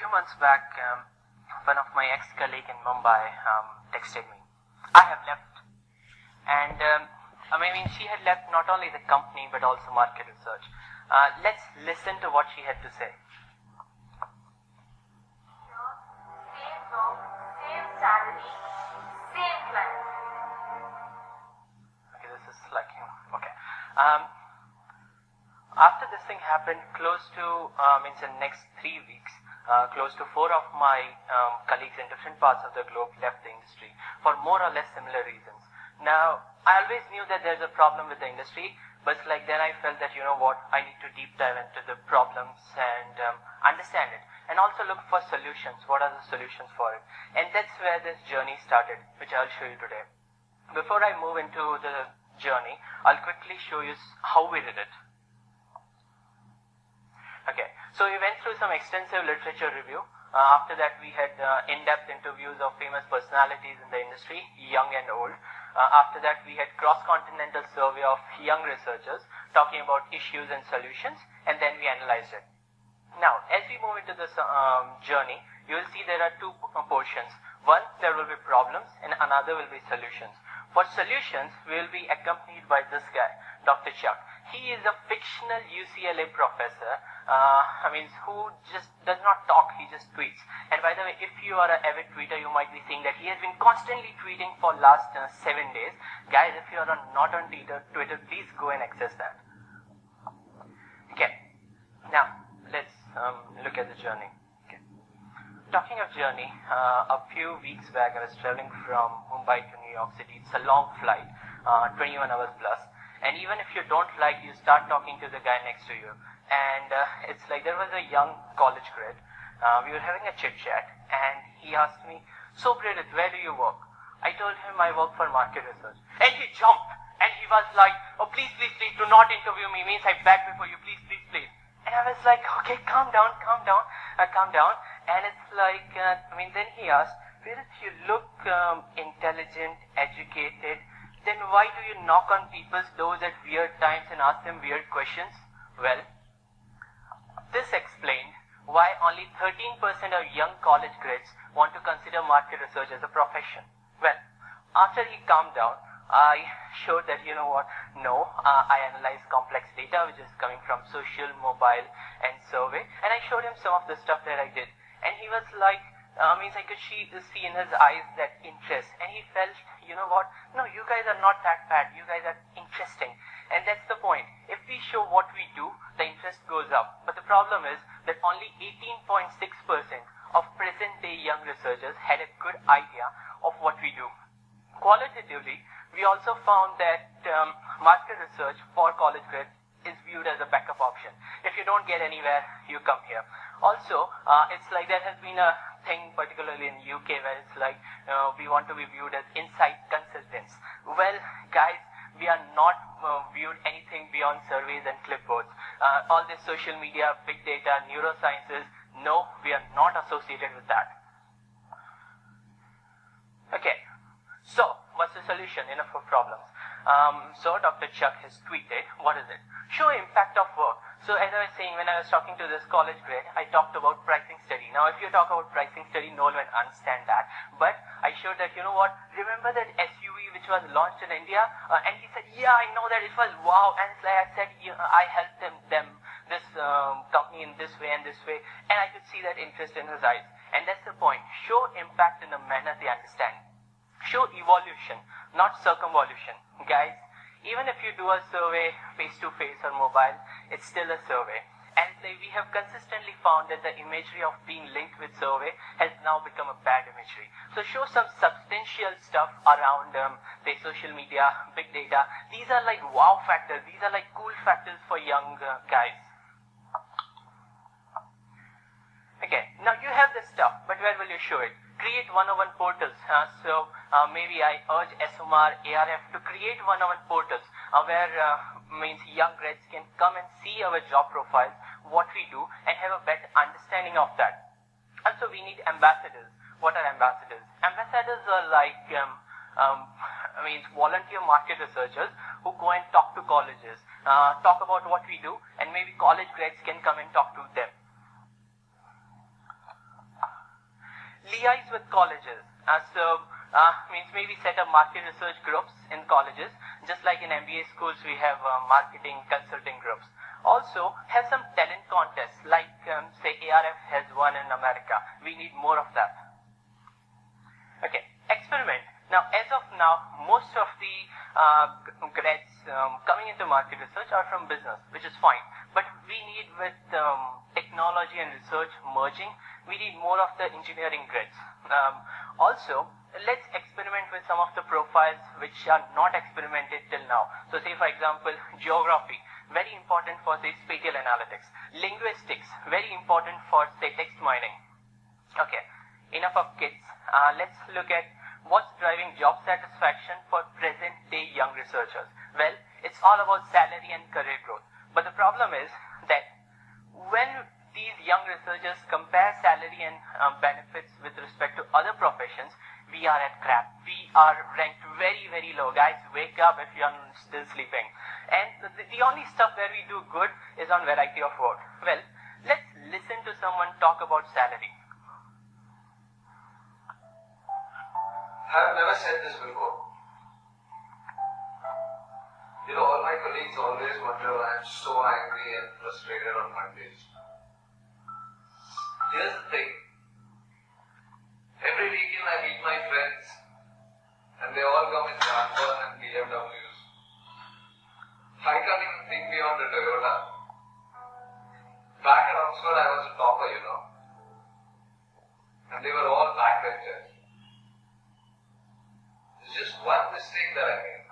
few months back, one of my ex-colleagues in Mumbai texted me. I have left. And she had left not only the company but also market research. Let's listen to what she had to say. Same job, same salary, same client. Okay, this is like, okay. After this thing happened, close to, in the next 3 weeks, close to 4 of my colleagues in different parts of the globe left the industry for more or less similar reasons. Now, I always knew that there's a problem with the industry, but then I felt that, I need to deep dive into the problems and understand it, and also look for solutions. What are the solutions for it? And that's where this journey started, which I'll show you today. Before I move into the journey, I'll quickly show you how we did it. Okay, so we went through some extensive literature review. After that, we had in-depth interviews of famous personalities in the industry, young and old. After that, we had cross-continental survey of young researchers talking about issues and solutions, and then we analyzed it. Now, as we move into this journey, you will see there are 2 portions. One, there will be problems, and another will be solutions. For solutions, we will be accompanied by this guy, Dr. Chuck. He is a fictional UCLA professor, who just does not talk, he just tweets. And by the way, if you are an avid tweeter, you might be seeing that he has been constantly tweeting for last 7 days. Guys, if you are not on Twitter, please go and access that. Okay, now let's look at the journey. Okay. Talking of journey, a few weeks back I was traveling from Mumbai to New York City. It's a long flight, 21 hours plus. And even if you don't like, you start talking to the guy next to you. And it's like there was a young college grad. We were having a chit chat, and he asked me, "So Preriit, where do you work?" I told him I work for market research. And he jumped, and he was like, "Oh, please, do not interview me. Means I beg before you, please. And I was like, "Okay, calm down. And it's like, then he asked, "Preriit, you look intelligent, educated. Then why do you knock on people's doors at weird times and ask them weird questions?" Well, this explained why only 13% of young college grads want to consider market research as a profession. Well, after he calmed down, I showed that, I analyzed complex data which is coming from social, mobile and survey, and I showed him some of the stuff that I did. And he was like, I could see in his eyes that interest, and he felt, no, you guys are not that bad, you guys are interesting. And that's the point. If we show what we do, the interest goes up. But the problem is that only 18.6% of present-day young researchers had a good idea of what we do. Qualitatively, we also found that market research for college grads is viewed as a backup option. If you don't get anywhere, you come here. Also, it's like there has been a thing, particularly in UK, where it's like we want to be viewed as insight consultants. Well, guys, we are not viewed anything beyond surveys and clipboards. All this social media, big data, neurosciences, no, we are not associated with that. Okay, so what's the solution? Enough of problems. So Dr. Chuck has tweeted, what is it? Show impact of work. So as I was saying, when I was talking to this college grad, I talked about pricing study. Now, if you talk about pricing study, no one will understand that. But I showed that, remember that SUV which was launched in India? And he said, yeah, I know that, it was wow. And it's like I said, I helped them this company in this way and this way. And I could see that interest in his eyes. And that's the point. Show impact in a manner they understand. Show evolution, not circumvolution. Guys, even if you do a survey face-to-face or mobile, it's still a survey. And we have consistently found that the imagery of being linked with survey has now become a bad imagery. So show some substantial stuff around, say, social media, big data. These are like wow factors. These are like cool factors for young guys. Okay, now you have this stuff, but where will you show it? Create one-on-one portals. Maybe I urge ESOMAR, ARF to create one-on-one portals where young grads can come and see our job profiles, what we do, and have a better understanding of that. Also, we need ambassadors. What are ambassadors? Ambassadors are like volunteer market researchers who go and talk to colleges, talk about what we do, and maybe college grads can come and talk to them. liaise with colleges. Means maybe set up market research groups in colleges, just like in MBA schools we have marketing consulting groups. Also have some talent contests, like say ARF has one in America. We need more of that. Okay, experiment. Now, as of now, most of the grads coming into market research are from business, which is fine. But we need, with technology and research merging, we need more of the engineering grads. Also, let's experiment with some of the profiles which are not experimented till now. So say, for example, geography, very important for, say, spatial analytics. Linguistics, very important for, say, text mining. Okay, enough of kids. Let's look at what's driving job satisfaction for present-day young researchers. Well, it's all about salary and career growth. But the problem is that when these young researchers compare salary and benefits with respect to other professions, we are at crap. We are ranked very, very low. Guys, wake up if you are still sleeping. And the only stuff where we do good is on variety of work. Well, let's listen to someone talk about salary. I have never said this before. All my colleagues always wonder why I'm so angry and frustrated on Mondays. Here's the thing. Every weekend I meet my friends and they all come in Jaguars and BMWs. I can't even think beyond the Toyota. Back at Oxford I was a topper, and they were all backbenchers. There's just one mistake that I made.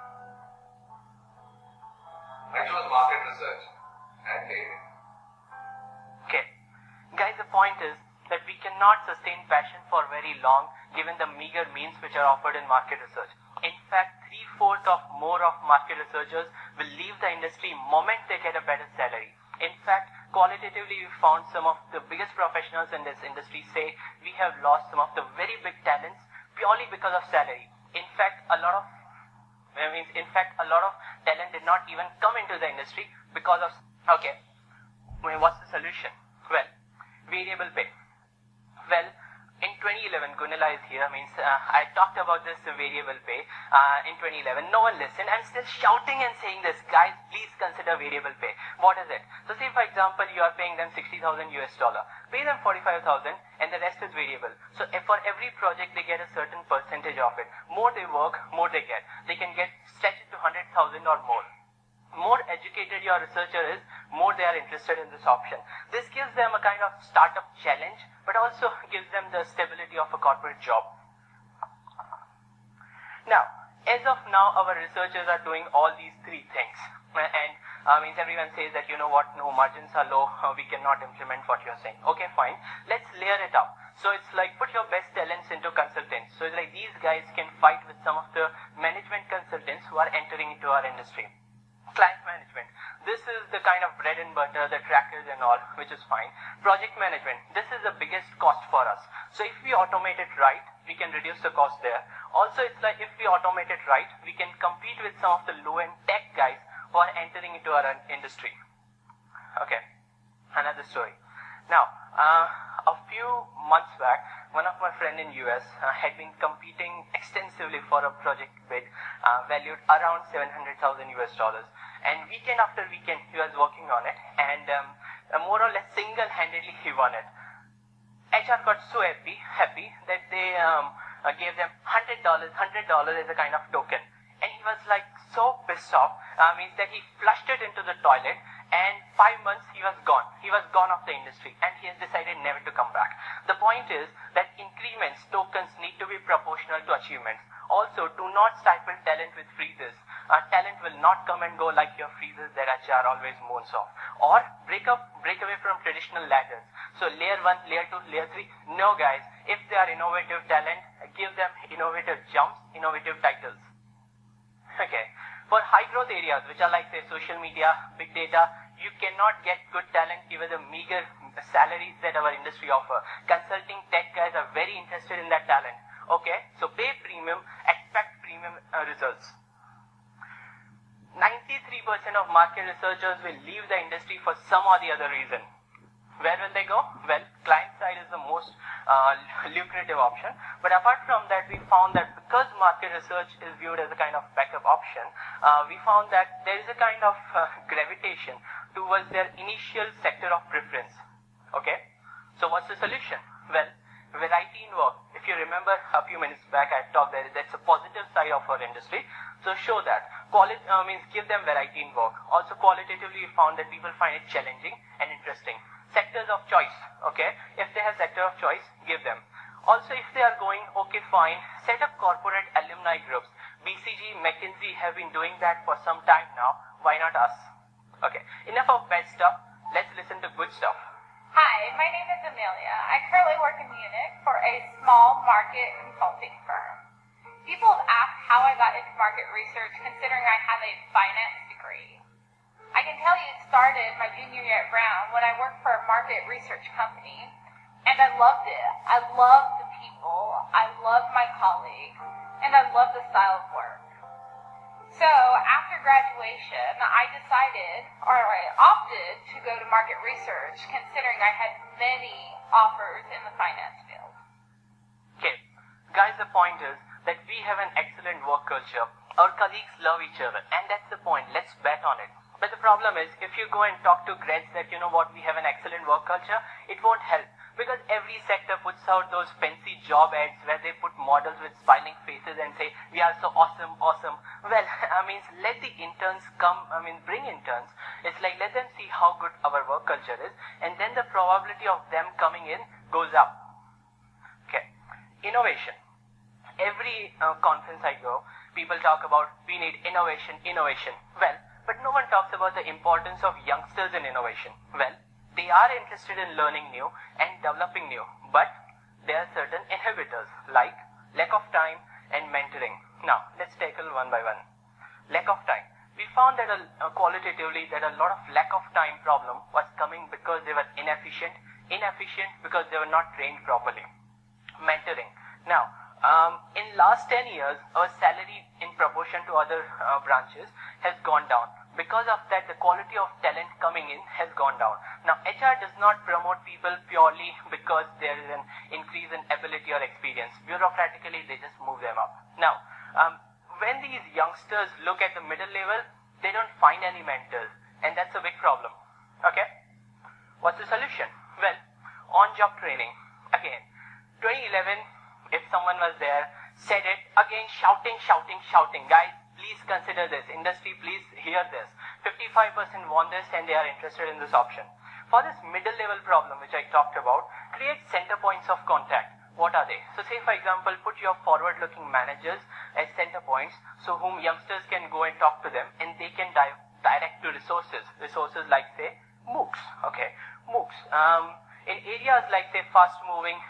I chose market research and dating. Okay, guys, the point is that we cannot sustain passion for very long given the meager means which are offered in market research. In fact, 3/4 of more of market researchers will leave the industry moment they get a better salary. In fact, qualitatively we found some of the biggest professionals in this industry say we have lost some of the very big talents purely because of salary. In fact, a lot of talent did not even come into the industry because of, okay, what's the solution? Well, variable pay. Well, in 2011, Gunilla is here, I talked about this variable pay in 2011. No one listened. I'm still shouting and saying this, guys, please consider variable pay. What is it? So say, for example, you are paying them $60,000 US. Pay them 45,000 and the rest is variable. So if for every project they get a certain percentage of it. More they work, more they get. They can stretch it to 100,000 or more. More educated your researcher is, more they are interested in this option. This gives them a kind of startup challenge, but also gives them the stability of a corporate job. Now, as of now, our researchers are doing all these three things. And everyone says that, no, margins are low, we cannot implement what you're saying. Okay, fine. Let's layer it up. So it's like, put your best talents into consultants. So it's like these guys can fight with some of the management consultants who are entering into our industry. Client management. This is the kind of bread and butter, the trackers and all, which is fine. Project management. This is the biggest cost for us. So if we automate it right, we can reduce the cost there. Also, it's like if we automate it right, we can compete with some of the low-end tech guys who are entering into our industry. Okay, another story. Now, a few months back, one of my friends in US had been competing extensively for a project bid valued around $700,000 US. And weekend after weekend, he was working on it, and more or less single-handedly he won it. HR got so happy that they gave them $100 as a kind of token. And he was like so pissed off, means that he flushed it into the toilet, and 5 months he was gone. He was gone off the industry, and he has decided never to come back. The point is that increments, tokens need to be proportional to achievements. Also, do not stifle talent with freezes. Talent will not come and go like your freezes that HR always moans off. Or break away from traditional ladders. So layer 1, layer 2, layer 3. No guys, if they are innovative talent, give them innovative jumps, innovative titles. Okay. For high growth areas, which are like, say, social media, big data, you cannot get good talent given the meager salaries that our industry offer. Consulting tech guys are very interested in that talent. Okay, so pay premium, expect premium results. 93% of market researchers will leave the industry for some or the other reason. Where will they go? Well, client side is the most lucrative option, but apart from that, we found that because market research is viewed as a kind of backup option, we found that there is a kind of gravitation towards their initial sector of preference. Okay, so what's the solution? Well, variety in work. If you remember a few minutes back, I talked that that's a positive side of our industry. So show that. Means give them variety in work. Also qualitatively, we found that people find it challenging and interesting. Sectors of choice. Okay, if they have sector of choice, give them. Also, if they are going, okay, fine, set up corporate alumni groups. BCG, McKinsey have been doing that for some time now. Why not us? Okay, enough of bad stuff. Let's listen to good stuff. Hi, my name is Amelia. I currently work in Munich for a small market consulting firm. People have asked how I got into market research considering I have a finance degree. I can tell you it started my junior year at Brown when I worked for a market research company, and I loved it. I loved the people, I loved my colleagues, and I loved the style of work. So after graduation, I opted to go to market research considering I had many offers in the finance field. Okay, guys, the point is that we have an excellent work culture. Our colleagues love each other, and that's the point. Let's bet on it. But the problem is, if you go and talk to grads that, you know what, we have an excellent work culture, it won't help. Because every sector puts out those fancy job ads where they put models with smiling faces and say, we are so awesome, awesome. Well, let the interns come, bring interns. It's like, let them see how good our work culture is, and then the probability of them coming in goes up. Okay. Innovation. Every conference I go, people talk about, we need innovation, innovation. Well, but no one talks about the importance of youngsters in innovation. Well, they are interested in learning new and developing new, but there are certain inhibitors like lack of time and mentoring. Now, let's tackle one by one. Lack of time. We found that qualitatively that a lot of lack of time problem was coming because they were inefficient because they were not trained properly. Mentoring. Now, in last 10 years, our salary in proportion to other branches has gone down. Because of that, the quality of talent coming in has gone down. Now, HR does not promote people purely because there is an increase in ability or experience. Bureaucratically, they just move them up. Now, when these youngsters look at the middle level, they don't find any mentors, and that's a big problem. Okay? What's the solution? Well, on-job training. Again, 2011, if someone was there, said it, again shouting. Guys, please consider this. Industry, please hear this. 55% want this and they are interested in this option. For this middle level problem which I talked about, create center points of contact. What are they? So say for example, put your forward looking managers as center points, so whom youngsters can go and talk to them and they can direct to resources like say MOOCs. Okay, MOOCs. In areas like say fast moving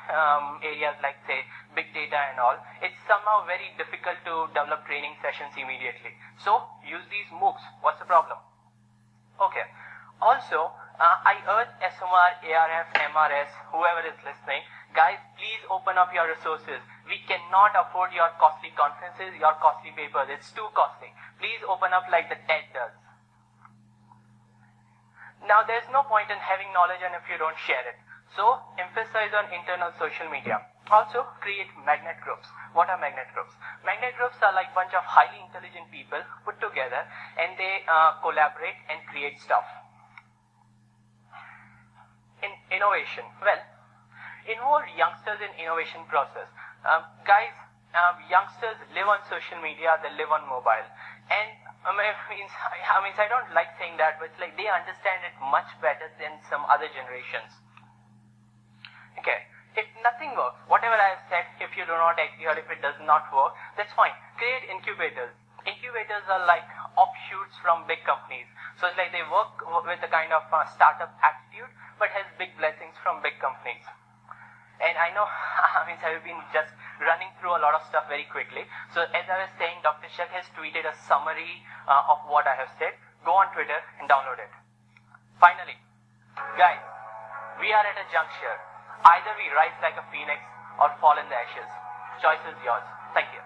areas like say big data and all, it's somehow very difficult to develop training sessions immediately. So use these MOOCs. What's the problem? Okay. Also, I urge ESOMAR, ARF, MRS, whoever is listening, guys, please open up your resources. We cannot afford your costly conferences, your costly papers. It's too costly. Please open up like the TED does. Now, there's no point in having knowledge and if you don't share it. So, emphasize on internal social media. Also, create magnet groups. What are magnet groups? Magnet groups are like a bunch of highly intelligent people put together and they collaborate and create stuff. In innovation, well, involve youngsters in innovation process. Guys, youngsters live on social media, they live on mobile. And I don't like saying that, but it's like they understand it much better than some other generations. Okay, if nothing works, whatever I have said, if you do not agree or if it does not work, that's fine. Create incubators. Incubators are like offshoots from big companies. So it's like they work with a kind of startup attitude, but has big blessings from big companies. And I know, I've been just running through a lot of stuff very quickly. So as I was saying, Dr. Shak has tweeted a summary of what I have said. Go on Twitter and download it. Finally, guys, we are at a juncture. Either we rise like a phoenix or fall in the ashes. Choice is yours. Thank you.